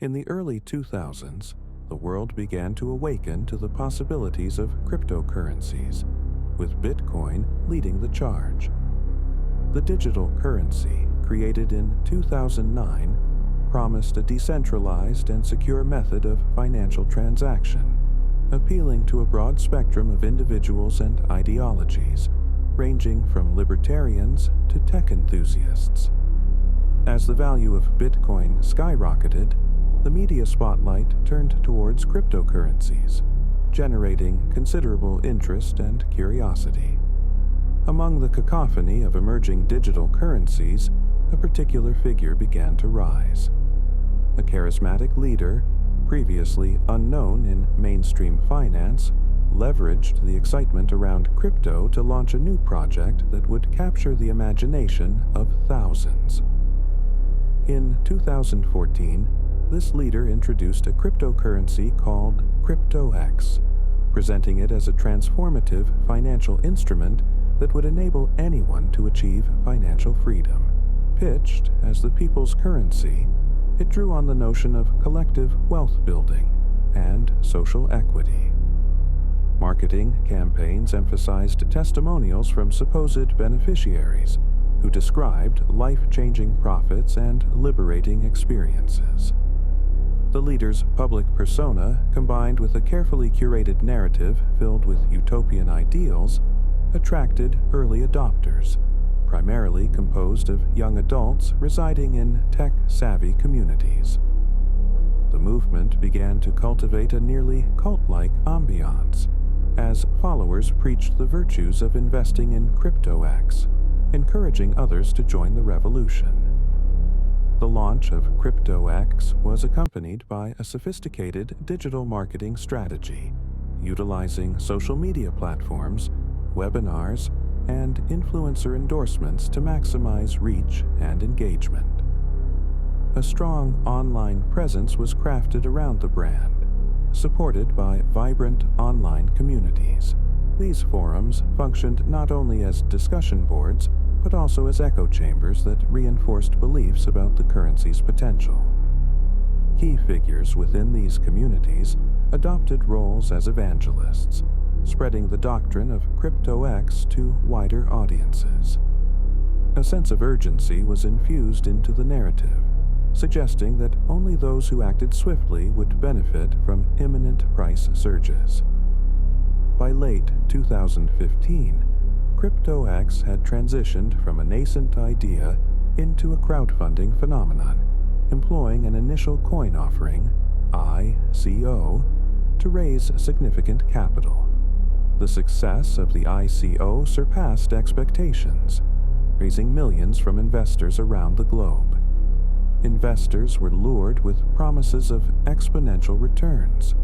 In the early 2000s, the world began to awaken to the possibilities of cryptocurrencies, with Bitcoin leading the charge. The digital currency, created in 2009, promised a decentralized and secure method of financial transaction, appealing to a broad spectrum of individuals and ideologies, ranging from libertarians to tech enthusiasts. As the value of Bitcoin skyrocketed, the media spotlight turned towards cryptocurrencies, generating considerable interest and curiosity. Among the cacophony of emerging digital currencies, a particular figure began to rise. A charismatic leader, previously unknown in mainstream finance, leveraged the excitement around crypto to launch a new project that would capture the imagination of thousands. In 2014, this leader introduced a cryptocurrency called CryptoX, presenting it as a transformative financial instrument that would enable anyone to achieve financial freedom. Pitched as the people's currency, it drew on the notion of collective wealth building and social equity. Marketing campaigns emphasized testimonials from supposed beneficiaries who described life-changing profits and liberating experiences. The leader's public persona, combined with a carefully curated narrative filled with utopian ideals, attracted early adopters, primarily composed of young adults residing in tech-savvy communities. The movement began to cultivate a nearly cult-like ambiance, as followers preached the virtues of investing in CryptoX, encouraging others to join the revolution. The launch of CryptoX was accompanied by a sophisticated digital marketing strategy, utilizing social media platforms, webinars, and influencer endorsements to maximize reach and engagement. A strong online presence was crafted around the brand, supported by vibrant online communities. These forums functioned not only as discussion boards, but also as echo chambers that reinforced beliefs about the currency's potential. Key figures within these communities adopted roles as evangelists, spreading the doctrine of CryptoX to wider audiences. A sense of urgency was infused into the narrative, suggesting that only those who acted swiftly would benefit from imminent price surges. By late 2015, CryptoX had transitioned from a nascent idea into a crowdfunding phenomenon, employing an initial coin offering, ICO, to raise significant capital. The success of the ICO surpassed expectations, raising millions from investors around the globe. Investors were lured with promises of exponential returns,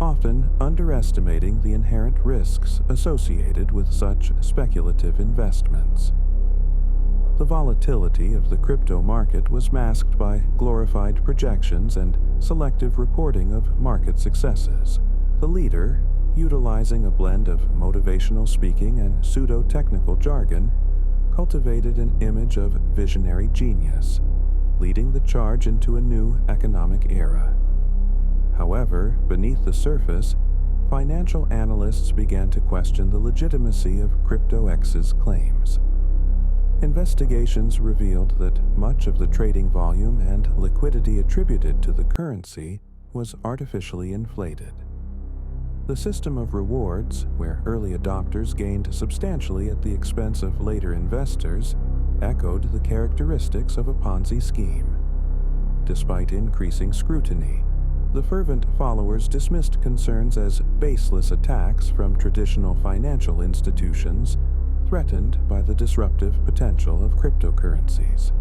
often underestimating the inherent risks associated with such speculative investments. The volatility of the crypto market was masked by glorified projections and selective reporting of market successes. The leader, utilizing a blend of motivational speaking and pseudo-technical jargon, cultivated an image of visionary genius, leading the charge into a new economic era. However, beneath the surface, financial analysts began to question the legitimacy of CryptoX's claims. Investigations revealed that much of the trading volume and liquidity attributed to the currency was artificially inflated. The system of rewards, where early adopters gained substantially at the expense of later investors, echoed the characteristics of a Ponzi scheme. Despite increasing scrutiny, the fervent followers dismissed concerns as baseless attacks from traditional financial institutions threatened by the disruptive potential of cryptocurrencies.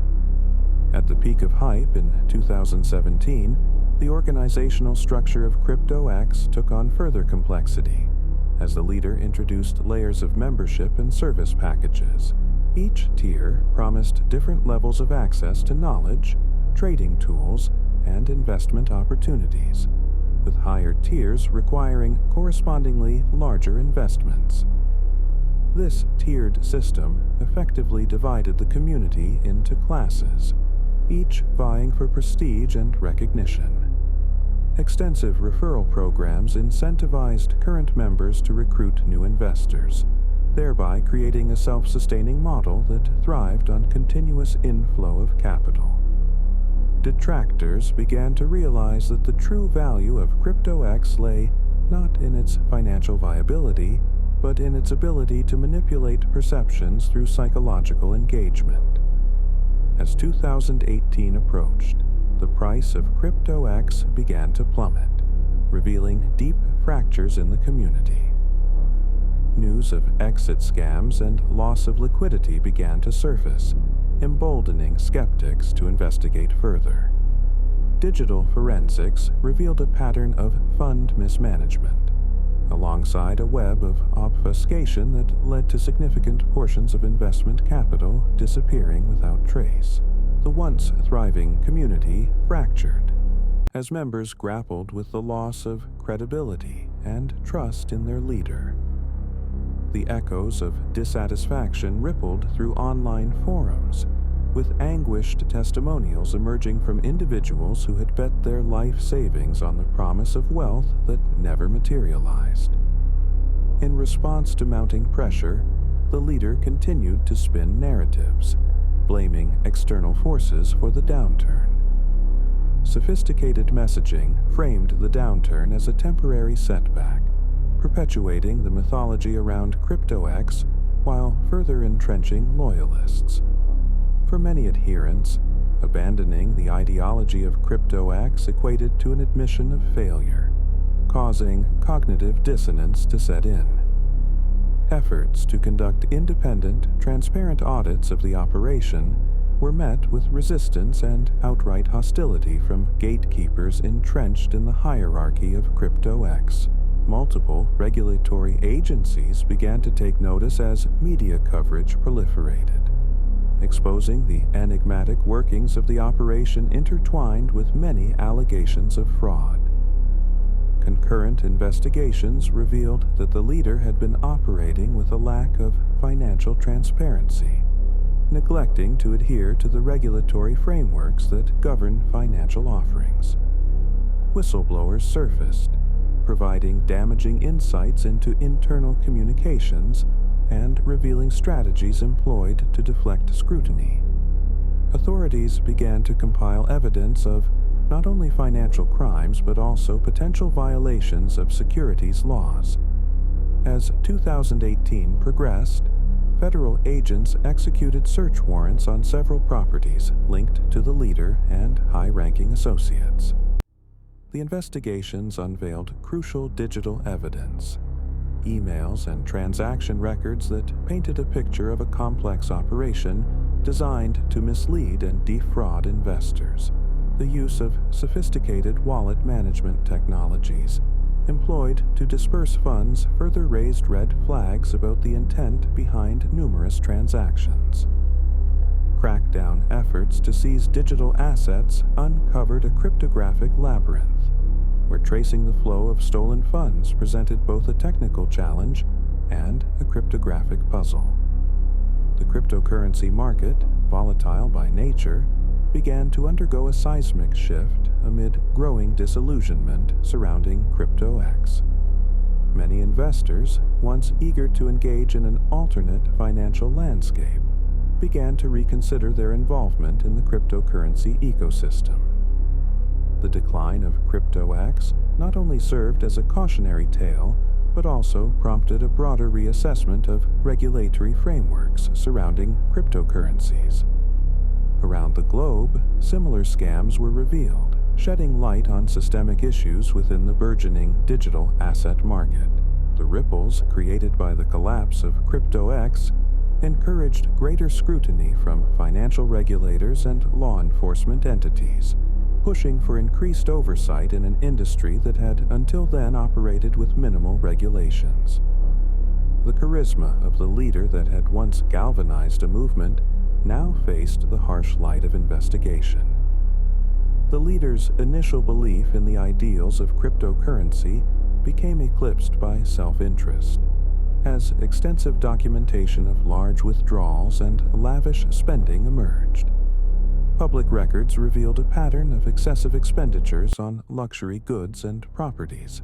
At the peak of hype in 2017, the organizational structure of CryptoX took on further complexity as the leader introduced layers of membership and service packages. Each tier promised different levels of access to knowledge, trading tools, and investment opportunities, with higher tiers requiring correspondingly larger investments. This tiered system effectively divided the community into classes, each vying for prestige and recognition. Extensive referral programs incentivized current members to recruit new investors, thereby creating a self-sustaining model that thrived on continuous inflow of capital. Detractors began to realize that the true value of CryptoX lay not in its financial viability, but in its ability to manipulate perceptions through psychological engagement. As 2018 approached, the price of CryptoX began to plummet, revealing deep fractures in the community. News of exit scams and loss of liquidity began to surface, emboldening skeptics to investigate further. Digital forensics revealed a pattern of fund mismanagement, alongside a web of obfuscation that led to significant portions of investment capital disappearing without trace. The once thriving community fractured as members grappled with the loss of credibility and trust in their leader. The echoes of dissatisfaction rippled through online forums, with anguished testimonials emerging from individuals who had bet their life savings on the promise of wealth that never materialized. In response to mounting pressure, the leader continued to spin narratives, blaming external forces for the downturn. Sophisticated messaging framed the downturn as a temporary setback, perpetuating the mythology around CryptoX while further entrenching loyalists. For many adherents, abandoning the ideology of CryptoX equated to an admission of failure, causing cognitive dissonance to set in. Efforts to conduct independent, transparent audits of the operation were met with resistance and outright hostility from gatekeepers entrenched in the hierarchy of CryptoX. Multiple regulatory agencies began to take notice as media coverage proliferated, exposing the enigmatic workings of the operation intertwined with many allegations of fraud. Concurrent investigations revealed that the leader had been operating with a lack of financial transparency, neglecting to adhere to the regulatory frameworks that govern financial offerings. Whistleblowers surfaced, providing damaging insights into internal communications and revealing strategies employed to deflect scrutiny. Authorities began to compile evidence of not only financial crimes but also potential violations of securities laws. As 2018 progressed, federal agents executed search warrants on several properties linked to the leader and high-ranking associates. The investigations unveiled crucial digital evidence, emails and transaction records that painted a picture of a complex operation designed to mislead and defraud investors. The use of sophisticated wallet management technologies employed to disperse funds further raised red flags about the intent behind numerous transactions. Crackdown efforts to seize digital assets uncovered a cryptographic labyrinth, where tracing the flow of stolen funds presented both a technical challenge and a cryptographic puzzle. The cryptocurrency market, volatile by nature, began to undergo a seismic shift amid growing disillusionment surrounding CryptoX. Many investors, once eager to engage in an alternate financial landscape, began to reconsider their involvement in the cryptocurrency ecosystem. The decline of CryptoX not only served as a cautionary tale, but also prompted a broader reassessment of regulatory frameworks surrounding cryptocurrencies. Around the globe, similar scams were revealed, shedding light on systemic issues within the burgeoning digital asset market. The ripples created by the collapse of CryptoX encouraged greater scrutiny from financial regulators and law enforcement entities, pushing for increased oversight in an industry that had until then operated with minimal regulations. The charisma of the leader that had once galvanized a movement now faced the harsh light of investigation. The leader's initial belief in the ideals of cryptocurrency became eclipsed by self-interest, as extensive documentation of large withdrawals and lavish spending emerged. Public records revealed a pattern of excessive expenditures on luxury goods and properties,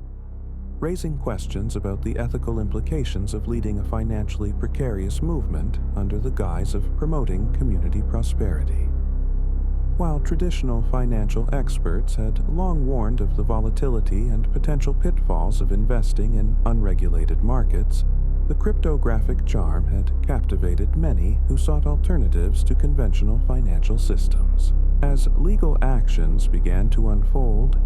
raising questions about the ethical implications of leading a financially precarious movement under the guise of promoting community prosperity. While traditional financial experts had long warned of the volatility and potential pitfalls of investing in unregulated markets, the cryptographic charm had captivated many who sought alternatives to conventional financial systems. As legal actions began to unfold,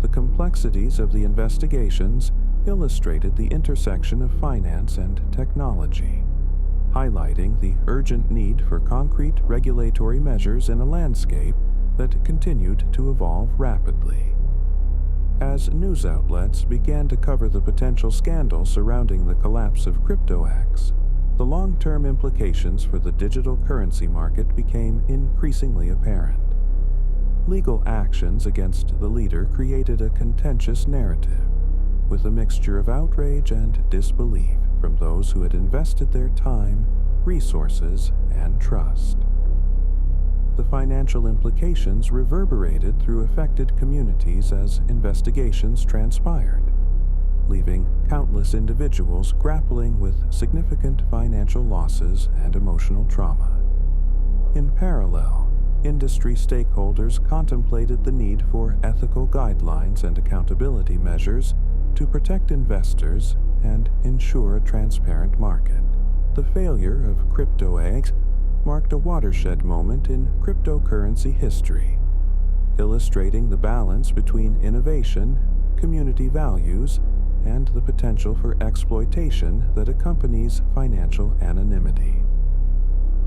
the complexities of the investigations illustrated the intersection of finance and technology, highlighting the urgent need for concrete regulatory measures in a landscape that continued to evolve rapidly. As news outlets began to cover the potential scandal surrounding the collapse of CryptoX, the long-term implications for the digital currency market became increasingly apparent. Legal actions against the leader created a contentious narrative, with a mixture of outrage and disbelief from those who had invested their time, resources, and trust. The financial implications reverberated through affected communities as investigations transpired, leaving countless individuals grappling with significant financial losses and emotional trauma. In parallel, industry stakeholders contemplated the need for ethical guidelines and accountability measures to protect investors and ensure a transparent market. The failure of CryptoX marked a watershed moment in cryptocurrency history, illustrating the balance between innovation, community values, and the potential for exploitation that accompanies financial anonymity.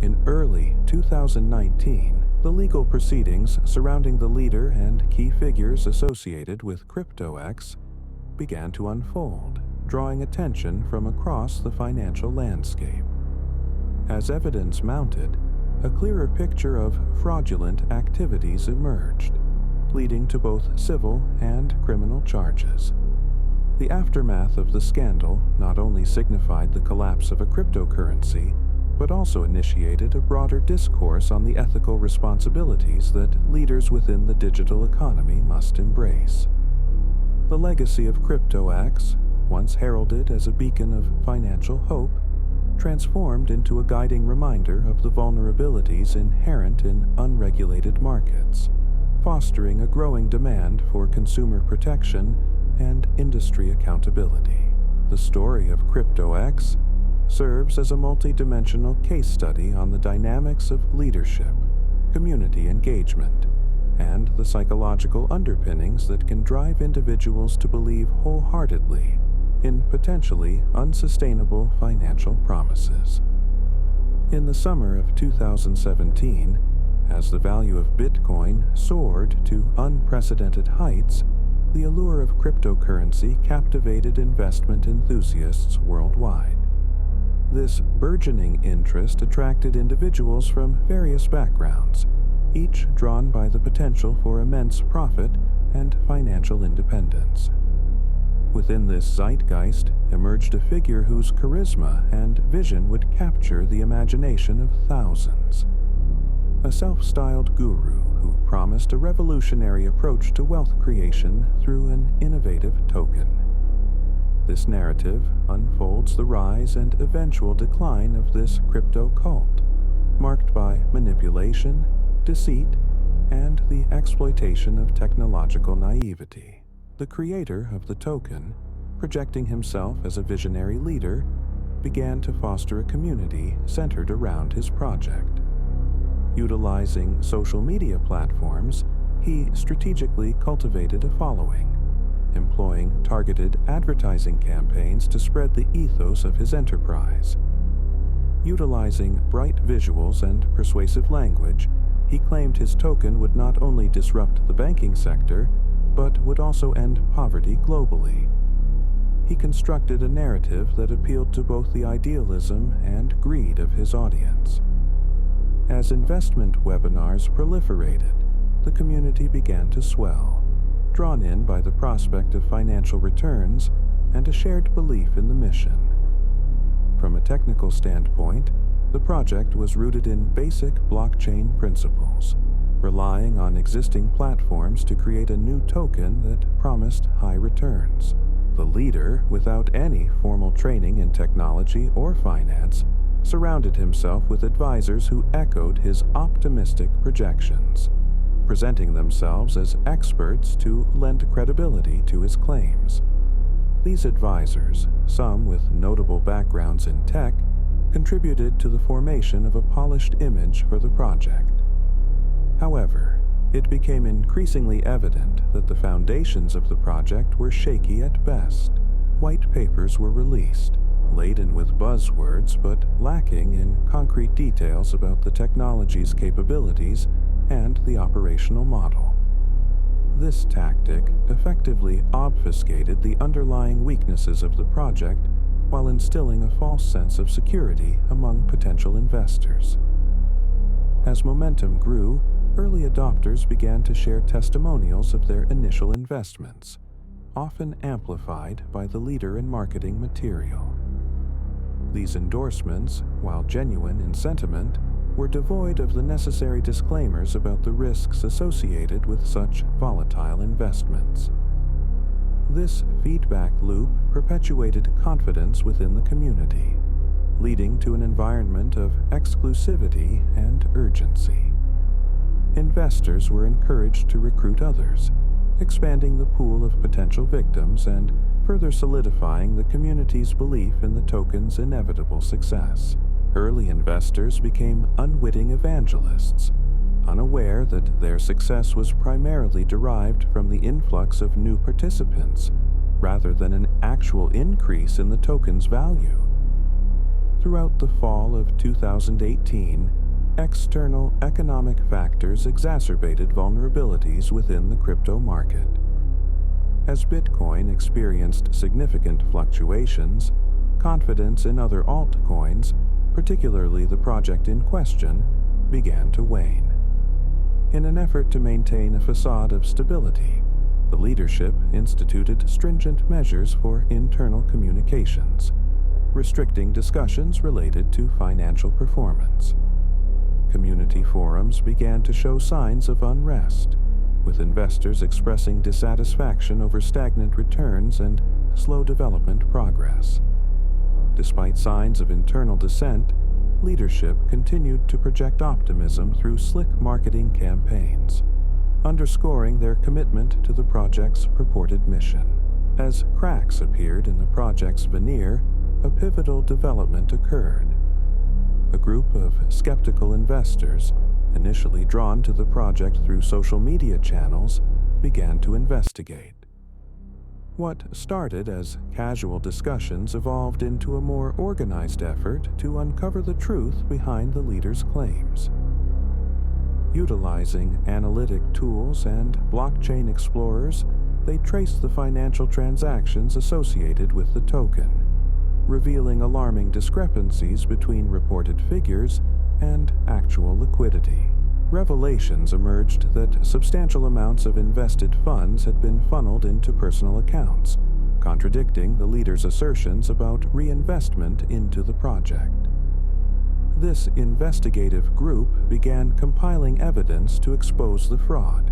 In early 2019, the legal proceedings surrounding the leader and key figures associated with CryptoX began to unfold, drawing attention from across the financial landscape. As evidence mounted, a clearer picture of fraudulent activities emerged, leading to both civil and criminal charges. The aftermath of the scandal not only signified the collapse of a cryptocurrency, but also initiated a broader discourse on the ethical responsibilities that leaders within the digital economy must embrace. The legacy of CryptoX, once heralded as a beacon of financial hope, transformed into a guiding reminder of the vulnerabilities inherent in unregulated markets, fostering a growing demand for consumer protection and industry accountability. The story of CryptoX serves as a multi-dimensional case study on the dynamics of leadership, community engagement, and the psychological underpinnings that can drive individuals to believe wholeheartedly in potentially unsustainable financial promises. In the summer of 2017, as the value of Bitcoin soared to unprecedented heights, the allure of cryptocurrency captivated investment enthusiasts worldwide. This burgeoning interest attracted individuals from various backgrounds, each drawn by the potential for immense profit and financial independence. Within this zeitgeist emerged a figure whose charisma and vision would capture the imagination of thousands. A self-styled guru who promised a revolutionary approach to wealth creation through an innovative token. This narrative unfolds the rise and eventual decline of this crypto cult, marked by manipulation, deceit, and the exploitation of technological naivety. The creator of the token, projecting himself as a visionary leader, began to foster a community centered around his project. Utilizing social media platforms, he strategically cultivated a following, employing targeted advertising campaigns to spread the ethos of his enterprise. Utilizing bright visuals and persuasive language, he claimed his token would not only disrupt the banking sector, but would also end poverty globally. He constructed a narrative that appealed to both the idealism and greed of his audience. As investment webinars proliferated, the community began to swell, drawn in by the prospect of financial returns and a shared belief in the mission. From a technical standpoint, the project was rooted in basic blockchain principles, relying on existing platforms to create a new token that promised high returns. The leader, without any formal training in technology or finance, surrounded himself with advisors who echoed his optimistic projections, presenting themselves as experts to lend credibility to his claims. These advisors, some with notable backgrounds in tech, contributed to the formation of a polished image for the project. However, it became increasingly evident that the foundations of the project were shaky at best. White papers were released, laden with buzzwords but lacking in concrete details about the technology's capabilities and the operational model. This tactic effectively obfuscated the underlying weaknesses of the project while instilling a false sense of security among potential investors. As momentum grew, early adopters began to share testimonials of their initial investments, often amplified by the leader in marketing material. These endorsements, while genuine in sentiment, were devoid of the necessary disclaimers about the risks associated with such volatile investments. This feedback loop perpetuated confidence within the community, leading to an environment of exclusivity and urgency. Investors were encouraged to recruit others, expanding the pool of potential victims and further solidifying the community's belief in the token's inevitable success. Early investors became unwitting evangelists, unaware that their success was primarily derived from the influx of new participants, rather than an actual increase in the token's value. Throughout the fall of 2018, external economic factors exacerbated vulnerabilities within the crypto market. As Bitcoin experienced significant fluctuations, confidence in other altcoins, particularly the project in question, began to wane. In an effort to maintain a facade of stability, the leadership instituted stringent measures for internal communications, restricting discussions related to financial performance. Community forums began to show signs of unrest, with investors expressing dissatisfaction over stagnant returns and slow development progress. Despite signs of internal dissent, leadership continued to project optimism through slick marketing campaigns, underscoring their commitment to the project's purported mission. As cracks appeared in the project's veneer, a pivotal development occurred. A group of skeptical investors, initially drawn to the project through social media channels, began to investigate. What started as casual discussions evolved into a more organized effort to uncover the truth behind the leader's claims. Utilizing analytic tools and blockchain explorers, they traced the financial transactions associated with the token, revealing alarming discrepancies between reported figures and actual liquidity. Revelations emerged that substantial amounts of invested funds had been funneled into personal accounts, contradicting the leader's assertions about reinvestment into the project. This investigative group began compiling evidence to expose the fraud,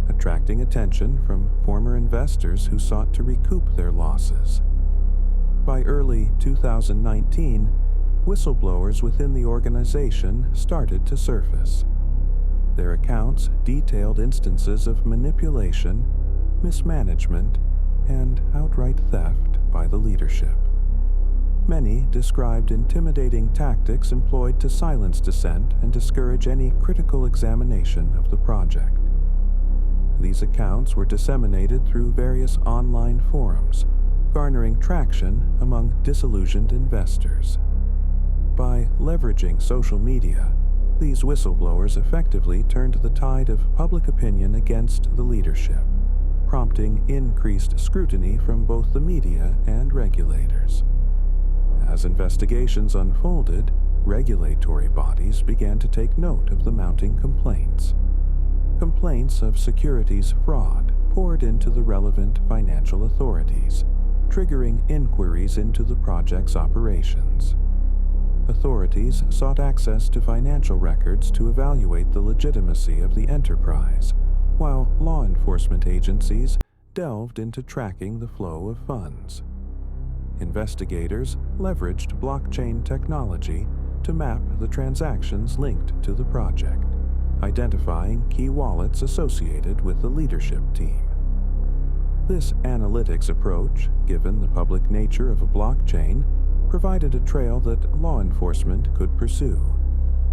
attracting attention from former investors who sought to recoup their losses. By early 2019, whistleblowers within the organization started to surface. Their accounts detailed instances of manipulation, mismanagement, and outright theft by the leadership. Many described intimidating tactics employed to silence dissent and discourage any critical examination of the project. These accounts were disseminated through various online forums, garnering traction among disillusioned investors. By leveraging social media, these whistleblowers effectively turned the tide of public opinion against the leadership, prompting increased scrutiny from both the media and regulators. As investigations unfolded, regulatory bodies began to take note of the mounting complaints. Complaints of securities fraud poured into the relevant financial authorities, triggering inquiries into the project's operations. authorities sought access to financial records to evaluate the legitimacy of the enterprise, while law enforcement agencies delved into tracking the flow of funds. Investigators leveraged blockchain technology to map the transactions linked to the project, identifying key wallets associated with the leadership team. This analytics approach, given the public nature of a blockchain, provided a trail that law enforcement could pursue,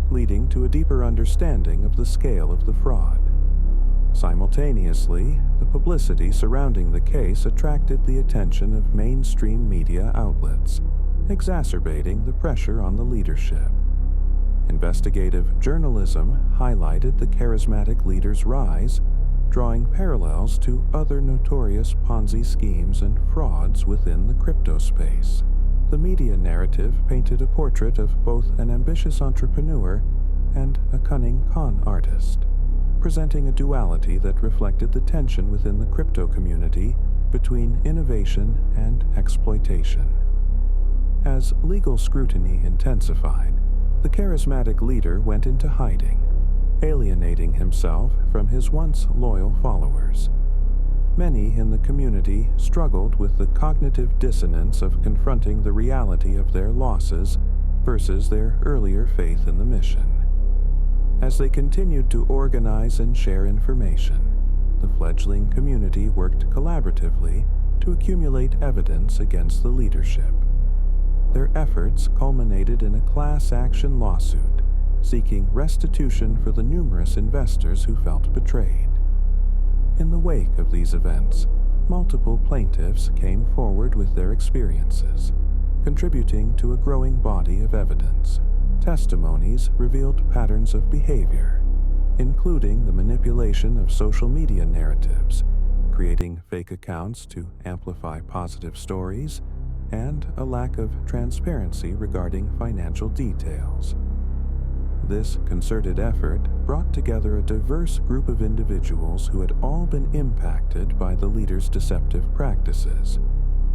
leading to a deeper understanding of the scale of the fraud. Simultaneously, the publicity surrounding the case attracted the attention of mainstream media outlets, exacerbating the pressure on the leadership. Investigative journalism highlighted the charismatic leader's rise, drawing parallels to other notorious Ponzi schemes and frauds within the crypto space. The media narrative painted a portrait of both an ambitious entrepreneur and a cunning con artist, presenting a duality that reflected the tension within the crypto community between innovation and exploitation. As legal scrutiny intensified, the charismatic leader went into hiding, alienating himself from his once loyal followers. Many in the community struggled with the cognitive dissonance of confronting the reality of their losses versus their earlier faith in the mission. As they continued to organize and share information, the fledgling community worked collaboratively to accumulate evidence against the leadership. Their efforts culminated in a class action lawsuit, seeking restitution for the numerous investors who felt betrayed. In the wake of these events, multiple plaintiffs came forward with their experiences, contributing to a growing body of evidence. Testimonies revealed patterns of behavior, including the manipulation of social media narratives, creating fake accounts to amplify positive stories, and a lack of transparency regarding financial details. This concerted effort brought together a diverse group of individuals who had all been impacted by the leader's deceptive practices,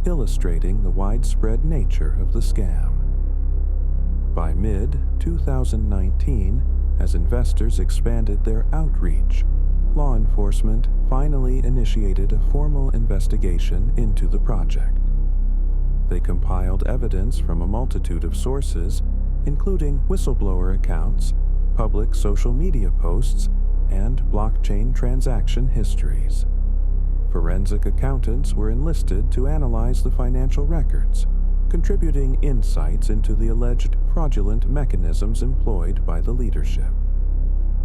illustrating the widespread nature of the scam. By mid-2019, as investors expanded their outreach, law enforcement finally initiated a formal investigation into the project. They compiled evidence from a multitude of sources, including whistleblower accounts, public social media posts, and blockchain transaction histories. Forensic accountants were enlisted to analyze the financial records, contributing insights into the alleged fraudulent mechanisms employed by the leadership.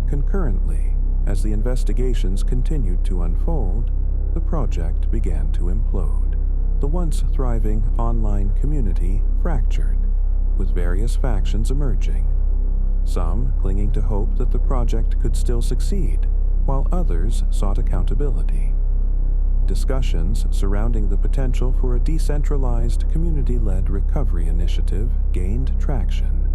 Concurrently, as the investigations continued to unfold, the project began to implode. The once thriving online community fractured, with various factions emerging, some clinging to hope that the project could still succeed, while others sought accountability. Discussions surrounding the potential for a decentralized, community-led recovery initiative gained traction,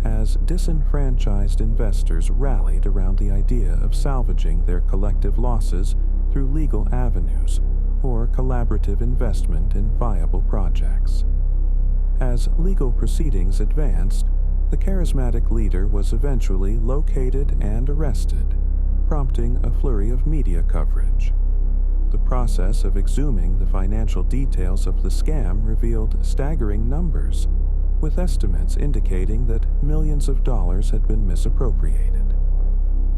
as disenfranchised investors rallied around the idea of salvaging their collective losses through legal avenues or collaborative investment in viable projects. As legal proceedings advanced, the charismatic leader was eventually located and arrested, prompting a flurry of media coverage. The process of exhuming the financial details of the scam revealed staggering numbers, with estimates indicating that millions of dollars had been misappropriated.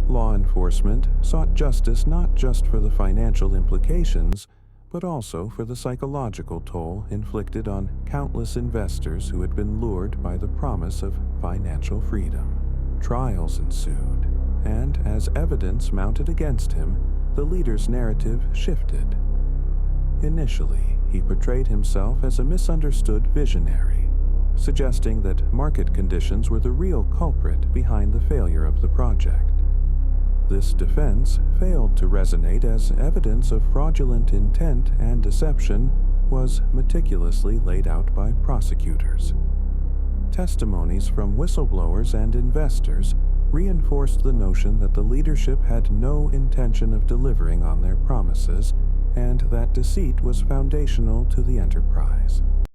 Law enforcement sought justice not just for the financial implications, but also for the psychological toll inflicted on countless investors who had been lured by the promise of financial freedom. Trials ensued, and as evidence mounted against him, the leader's narrative shifted. Initially, he portrayed himself as a misunderstood visionary, suggesting that market conditions were the real culprit behind the failure of the project. This defense failed to resonate as evidence of fraudulent intent and deception was meticulously laid out by prosecutors. Testimonies from whistleblowers and investors reinforced the notion that the leadership had no intention of delivering on their promises and that deceit was foundational to the enterprise.